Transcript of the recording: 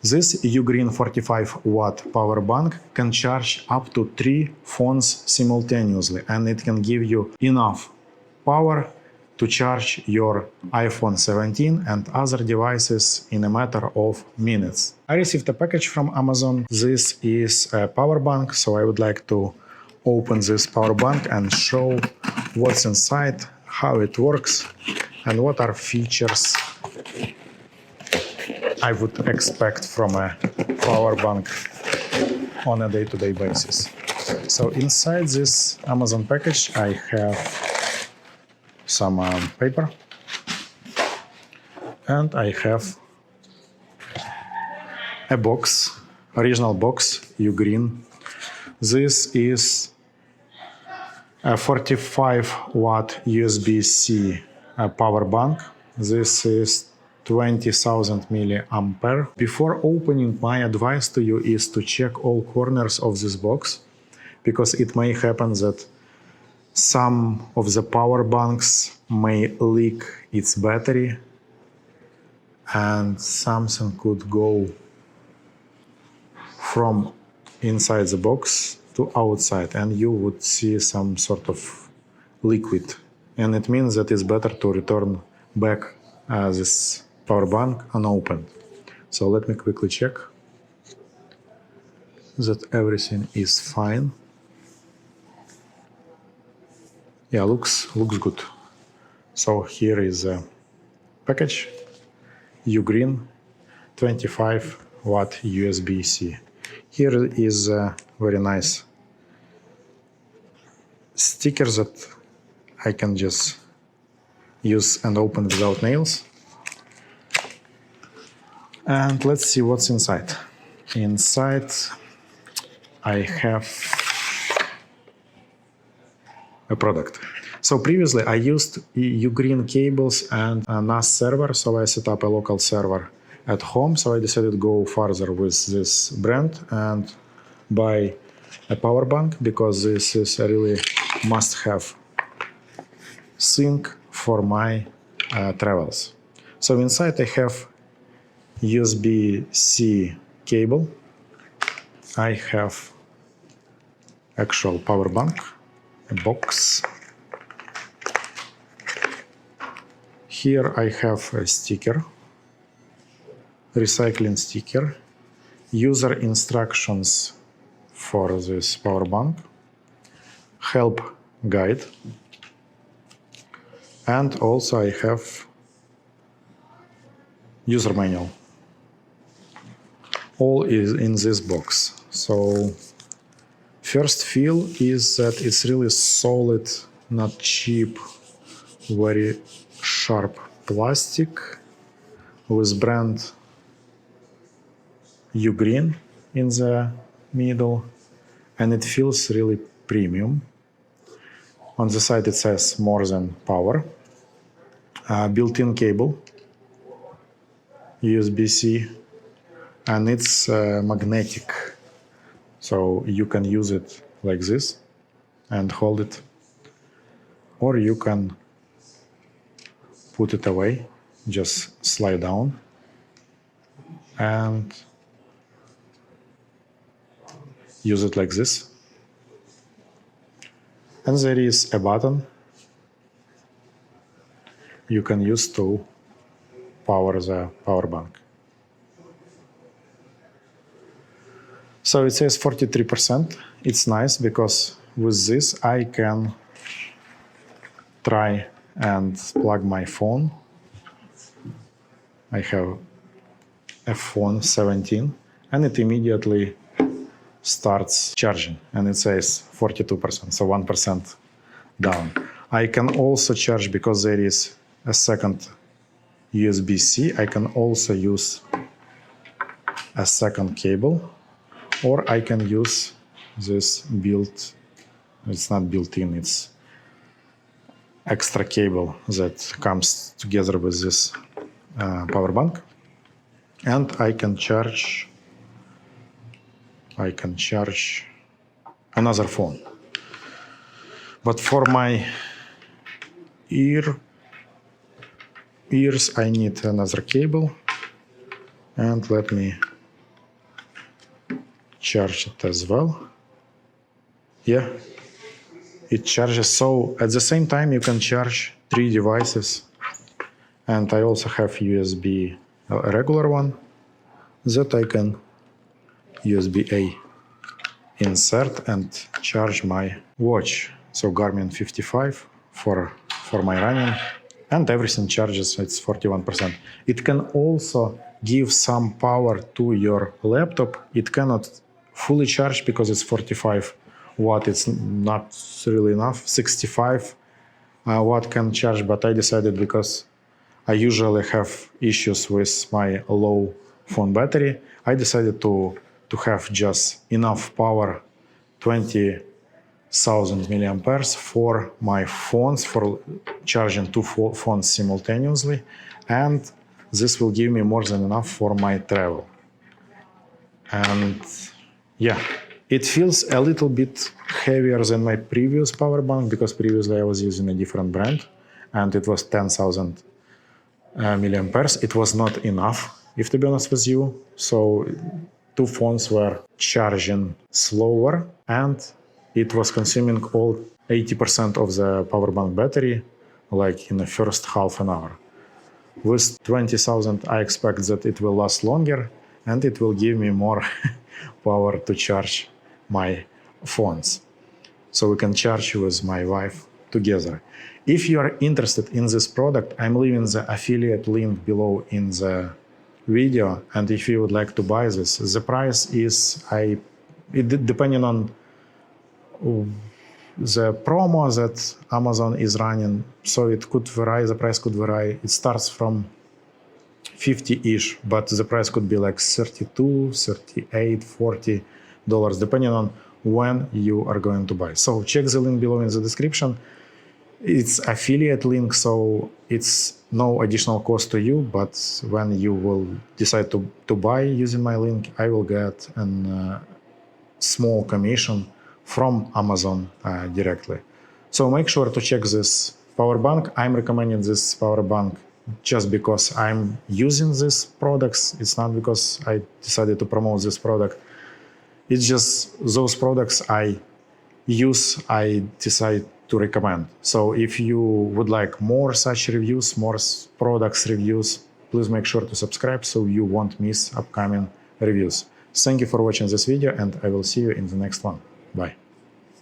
This UGREEN 45-watt power bank can charge up to 3 phones simultaneously, and it can give you enough power to charge your iPhone 17 and other devices in a matter of minutes. I received a package from Amazon. This is a power bank, so I would like to open this power bank and show what's inside, how it works, and what are features I would expect from a power bank on a day-to-day basis. So inside this Amazon package, I have some paper, and I have a box, original box, UGREEN. This is a 45-watt USB-C power bank. This is 20,000 milliampere. Before opening, my advice to you is to check all corners of this box, because it may happen that some of the power banks may leak its battery and something could go from inside the box to outside and you would see some sort of liquid. And it means that it's better to return back this power bank unopened. So let me quickly check that everything is fine. Yeah, looks good. So here is a package, UGREEN 25-watt USB-C. Here is a very nice sticker that I can just use and open without nails. And let's see what's inside. Inside I have a product. So previously I used UGREEN cables and a NAS server, so I set up a local server at home. So I decided to go further with this brand and buy a power bank, because this is a really must-have thing for my travels. So inside I have USB-C cable. I have actual power bank, a box. Here I have a sticker, recycling sticker, user instructions for this power bank, help guide, and also I have user manual. All is in this box. So first feel is that it's really solid, not cheap, very sharp plastic with brand UGREEN in the middle, and it feels really premium. On the side it says more than power, built-in cable, USB-C, and it's magnetic, so you can use it like this and hold it, or you can put it away, just slide down and use it like this. And there is a button you can use to power the power bank. So it says 43%. It's nice because with this I can try and plug my phone. I have a phone 17 and it immediately starts charging and it says 42%, so 1% down. I can also charge, because there is a second USB-C, I can also use a second cable, or I can use this it's not built-in, it's extra cable that comes together with this power bank, and I can charge another phone. But for my ears I need another cable, and let me charge it as well. Yeah, it charges. So at the same time, you can charge 3 devices. And I also have USB, a regular one, that I can USB-A insert and charge my watch. So Garmin 55 for my running, and everything charges, it's 41%. It can also give some power to your laptop. It cannot fully charge because it's 45 watt. It's not really enough. 65 watt can charge, but I decided because I usually have issues with my low phone battery, I decided to have just enough power, 20,000 milliamperes for my phones, for charging 2 phones simultaneously, and this will give me more than enough for my travel. And yeah, it feels a little bit heavier than my previous power bank because previously I was using a different brand and it was 10,000 milliamperes. It was not enough, if to be honest with you. So 2 phones were charging slower and it was consuming all 80% of the power bank battery like in the first half an hour. With 20,000, I expect that it will last longer and it will give me more power to charge my phones. So we can charge with my wife together. If you are interested in this product, I'm leaving the affiliate link below in the video. And if you would like to buy this, the price is, depending on the promo that Amazon is running, so it could vary, the price could vary. It starts from 50-ish, but the price could be like $32, $38, $40, depending on when you are going to buy. So check the link below in the description. It's affiliate link, so it's no additional cost to you, but when you will decide to buy using my link, I will get a small commission from Amazon directly. So make sure to check this power bank. I'm recommending this power bank just because I'm using these products. It's not because I decided to promote this product. It's just those products I use, I decide to recommend. So if you would like more such reviews, more products reviews, please make sure to subscribe so you won't miss upcoming reviews. Thank you for watching this video and I will see you in the next one. Bye.